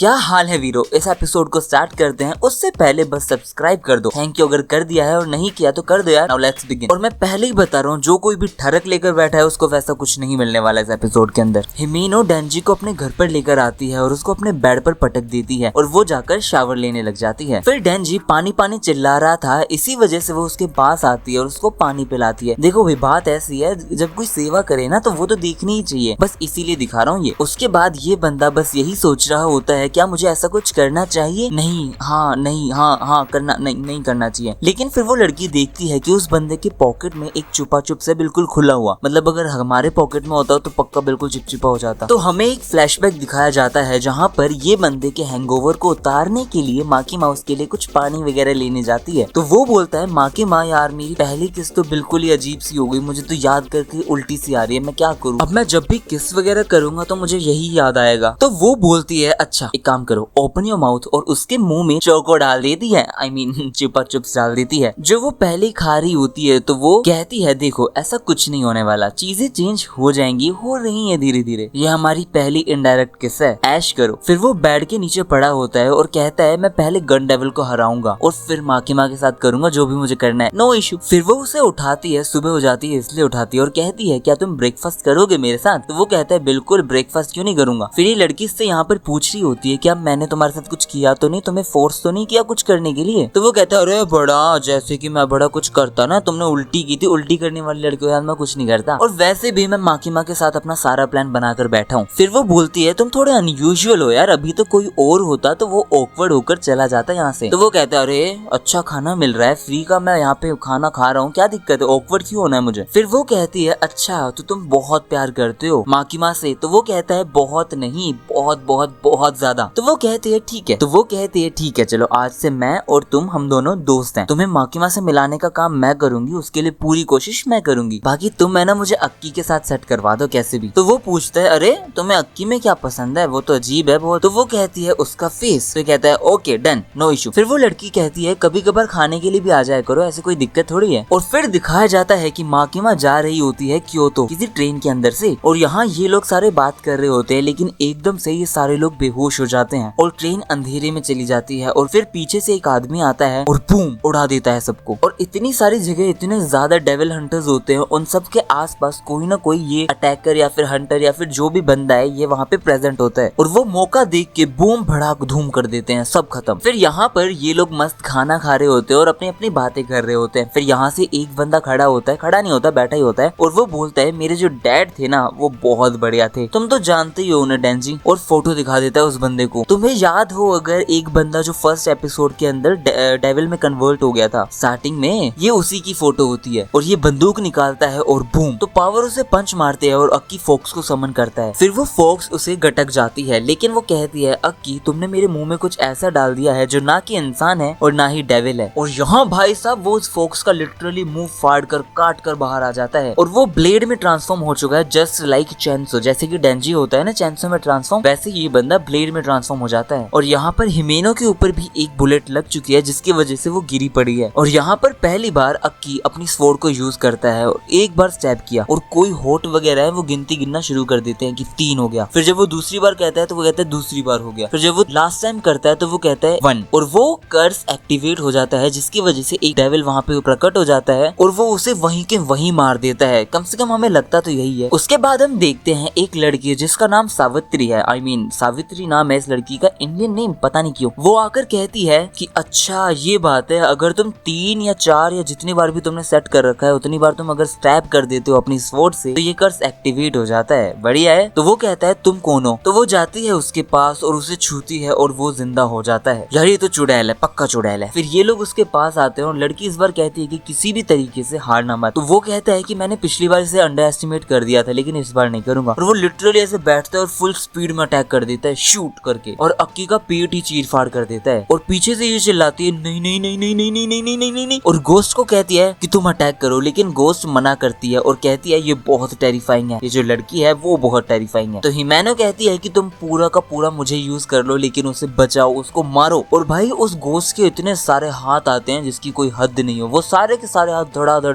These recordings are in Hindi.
क्या हाल है वीरो। इस एपिसोड को स्टार्ट करते हैं उससे पहले बस सब्सक्राइब कर दो। थैंक यू अगर कर दिया है और नहीं किया तो कर दो यार। Now let's begin. और मैं पहले ही बता रहा हूँ जो कोई भी ठरक लेकर बैठा है उसको वैसा कुछ नहीं मिलने वाला इस एपिसोड के अंदर। हिमेनो डेंजी को अपने घर पर लेकर आती है और उसको अपने बेड पर पटक देती है और वो जाकर शावर लेने लग जाती है। फिर डेंजी पानी पानी चिल्ला रहा था, इसी वजह से वो उसके पास आती है और उसको पानी पिलाती है। देखो भाई बात ऐसी है, जब कोई सेवा करे ना तो वो तो देखनी ही चाहिए, बस इसीलिए दिखा रहा हूँ ये। उसके बाद ये बंदा बस यही सोच रहा होता है क्या मुझे ऐसा कुछ करना चाहिए, नहीं हाँ करना नहीं करना चाहिए। लेकिन फिर वो लड़की देखती है कि उस बंदे के पॉकेट में एक चुपा चुप से बिल्कुल खुला हुआ, मतलब अगर हमारे पॉकेट में होता तो पक्का बिल्कुल चिपचिपा हो जाता। तो हमें एक फ्लैशबैक दिखाया जाता है जहाँ पर ये बंदे के हैंगओवर को उतारने के लिए माकी माउस के लिए कुछ पानी वगैरह लेने जाती है। तो वो बोलता है माकी माँ यार मेरी पहली किस तो बिल्कुल ही अजीब सी हो गई, मुझे तो याद करके उल्टी सी आ रही है, मैं क्या करूँ। अब मैं जब भी किस वगैरह करूंगा तो मुझे यही याद आएगा। तो वो बोलती है अच्छा एक काम करो, ओपन योर माउथ, और उसके मुंह में चोको डाल देती है, आई मीन चुपा चुप्स डाल देती है जो वो पहले खा रही होती है। तो वो कहती है देखो ऐसा कुछ नहीं होने वाला, चीजें चेंज हो जाएंगी, हो रही है धीरे धीरे, ये हमारी पहली इनडायरेक्ट किस है, ऐश करो। फिर वो बेड के नीचे पड़ा होता है और कहता है मैं पहले गन डेविल को हराऊंगा और फिर माकी माँ के साथ करूंगा जो भी मुझे करना है, नो इशू। फिर वो उसे उठाती है, सुबह हो जाती है इसलिए उठाती है और कहती है क्या तुम ब्रेकफास्ट करोगे मेरे साथ। तो वो कहता है बिल्कुल ब्रेकफास्ट क्यों नहीं करूंगा। फिर ये लड़की से यहाँ पर पूछ रही होती है क्या मैंने तुम्हारे साथ कुछ किया तो नहीं, तुम्हें फोर्स तो नहीं किया कुछ करने के लिए। तो वो कहता है अरे बड़ा, जैसे कि मैं बड़ा कुछ करता ना, तुमने उल्टी की थी, उल्टी करने वाली लड़की के साथ मैं कुछ नहीं करता, और वैसे भी मैं माकी माँ के साथ अपना सारा प्लान बनाकर बैठा हूँ। फिर वो बोलती है तुम थोड़े अनयूजुअल हो यार, अभी तो कोई और होता तो वो ऑकवर्ड होकर चला जाता यहाँ से। तो वो कहता है अरे अच्छा खाना मिल रहा है फ्री का, मैं यहाँ पे खाना खा रहा हूँ, क्या दिक्कत है, ऑकवर्ड क्यों होना है मुझे। फिर वो कहती है अच्छा तो तुम बहुत प्यार करते हो माकी माँ से। तो वो कहता है बहुत नहीं, बहुत बहुत बहुत ज्यादा। तो वो कहती है ठीक है, तो वो कहती है ठीक है चलो आज से मैं और तुम हम दोनों दोस्त हैं, तुम्हें माकी माँ से मिलाने का काम मैं करूंगी, उसके लिए पूरी कोशिश मैं करूंगी, बाकी तुम है ना मुझे अक्की के साथ सेट करवा दो कैसे भी। तो वो पूछता है अरे तुम्हें अक्की में क्या पसंद है, वो तो अजीब है बहुत। तो वो कहती है उसका फेस। तो कहता है ओके डन नो इशू। फिर वो लड़की कहती है कभी कभार खाने के लिए भी आ जाया करो, ऐसे कोई दिक्कत थोड़ी है। और फिर दिखाया जाता है कि माकी माँ जा रही होती है क्योतो किसी ट्रेन के अंदर से, और यहाँ ये लोग सारे बात कर रहे होते हैं लेकिन एकदम से ये सारे लोग बेहोश हो जाते हैं और ट्रेन अंधेरे में चली जाती है। और फिर पीछे से एक आदमी आता है और बूम उड़ा देता है सबको। और इतनी सारी जगह इतने ज्यादा डेविल हंटर्स होते हैं, उन सब के आसपास कोई ना कोई ये अटैकर या फिर हंटर या फिर जो भी बंदा है ये वहाँ पे प्रेजेंट होता है, और वो मौका देख के बूम भड़ाक धूम कर देते हैं, सब खत्म। फिर यहाँ पर ये लोग मस्त खाना खा रहे होते हैं और अपनी अपनी बातें कर रहे होते हैं। फिर यहाँ से एक बंदा खड़ा होता है, खड़ा नहीं होता बैठा ही होता है, और वो बोलता है मेरे जो डैड थे ना वो बहुत बढ़िया थे, तुम तो जानते ही हो उन्हें डेंजी, और फोटो दिखा देता है उस बंदे को। तुम्हें याद हो अगर एक बंदा जो फर्स्ट एपिसोड के अंदर डेविल में कन्वर्ट हो गया था स्टार्टिंग में, ये उसी की फोटो होती है। और ये बंदूक निकालता है और बूम, तो पावर उसे पंच मारते हैं और अक्की फॉक्स को समन करता है। फिर वो फॉक्स उसे गटक जाती है, लेकिन वो कहती है अक्की तुमने मेरे मुंह में कुछ ऐसा डाल दिया है जो ना कि इंसान है और ना ही डेविल है। और यहाँ भाई साहब वो उस फॉक्स का लिटरली मुंह फाड़ कर काट कर बाहर आ जाता है और वो ब्लेड में ट्रांसफॉर्म हो चुका है, जस्ट लाइक चैंसो। जैसे कि डेंजी होता है ना चैंसो में ट्रांसफॉर्म, वैसे ये बंदा ब्लेड में ट्रांसफॉर्म हो जाता है। और यहाँ पर हिमेनो के ऊपर भी एक बुलेट लग चुकी है जिसकी वजह से वो गिरी पड़ी है। और यहाँ पर पहली बार अक्की अपनी स्वॉर्ड को यूज करता है और एक बार स्टैब किया और कोई होट वगैरह है वो गिनती गिनना शुरू कर देते हैं कि 3 हो गया। फिर जब वो दूसरी बार कहता है तो वो कहता है दूसरी बार हो गया। फिर जब वो लास्ट टाइम करता है तो वो कहता है 1, और वो कर्स एक्टिवेट हो जाता है जिसकी वजह से एक डेविल वहाँ पे प्रकट हो जाता है और वो उसे वहीं के वहीं मार देता है। कम से कम हमें लगता तो यही है। उसके बाद हम देखते हैं एक लड़की जिसका नाम सावित्री है, आई मीन सावित्री नाम है इस लड़की का, इंडियन नेम पता नहीं क्यों। वो आकर कहती है कि अच्छा ये बात है, अगर तुम 3 या 4 या जितनी बार भी तुमने सेट कर रखा है उतनी बार तुम अगर स्टैब कर देते हो अपनी स्वॉर्ड से तो ये कर्स एक्टिवेट हो जाता है, बढ़िया है। तो वो कहता है तुम कौन हो। तो वो जाती है उसके पास और उसे छूती है और वो जिंदा हो जाता है। यार ये तो चुड़ैल है, पक्का चुड़ैल है। फिर ये लोग उसके पास आते हैं और लड़की इस बार कहती है कि किसी भी तरीके से हारना मत। तो वो कहता है कि मैंने पिछली बार इसे अंडर एस्टिमेट कर दिया था लेकिन इस बार नहीं करूंगा। और वो लिटरली ऐसे बैठता है और फुल स्पीड में अटैक कर देता है शूट करके, और अक्की का पेट ही चीर फाड़ कर देता है। और पीछे से ये चिल्लाती है नहीं नहीं नहीं नहीं नहीं नहीं नहीं नहीं नहीं नहीं नहीं, और गोस्ट को कहती है कि तुम अटैक करो, लेकिन गोस्ट मना करती है और कहती है ये बहुत टेरिफाइंग है, ये जो लड़की है वो बहुत टेरिफाइंग है। तो हिमेनो कहती है कि तुम पूरा का पूरा मुझे यूज कर लो लेकिन उसे बचाओ, उसको मारो। और भाई उस गोस्ट के इतने सारे हाथ आते हैं जिसकी कोई हद नहीं हो, वो सारे के सारे हाथ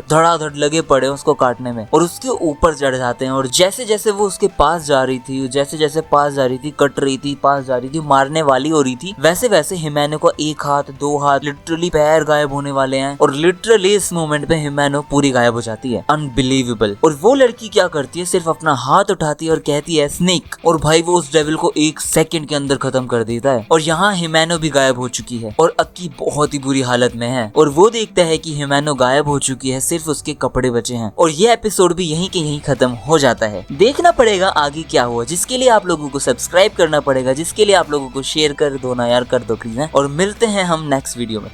धड़ाधड़ लगे पड़े उसको काटने में और उसके ऊपर चढ़ जाते हैं। और जैसे जैसे वो उसके पास जा रही थी, जैसे जैसे पास जा रही थी, कट रही थी, पास पास जा रही थी, मारने वाली हो रही थी, वैसे वैसे हिमैनो को एक हाथ, दो हाथ, लिटरली पैर गायब होने वाले हैं और लिटरली इस मोमेंट पे हिमैनो पूरी गायब हो जाती है। अनबिलीवेबल। और वो लड़की क्या करती है, सिर्फ अपना हाथ उठाती है और कहती है स्नेक, और भाई वो उस डेविल को 1 सेकंड के अंदर खत्म कर देता है। और यहाँ हिमैनो भी गायब हो चुकी है और अक्की बहुत ही बुरी हालत में है और वो देखता है कि हिमैनो गायब हो चुकी है, सिर्फ उसके कपड़े बचे हैं। और ये एपिसोड भी यहीं के यहीं खत्म हो जाता है। देखना पड़ेगा आगे क्या हुआ, जिसके लिए आप लोगों को सब्सक्राइब करना पड़ेगा, जिसके लिए आप लोगों को शेयर कर दो ना यार, कर दो प्लीज। और मिलते हैं हम नेक्स्ट वीडियो में।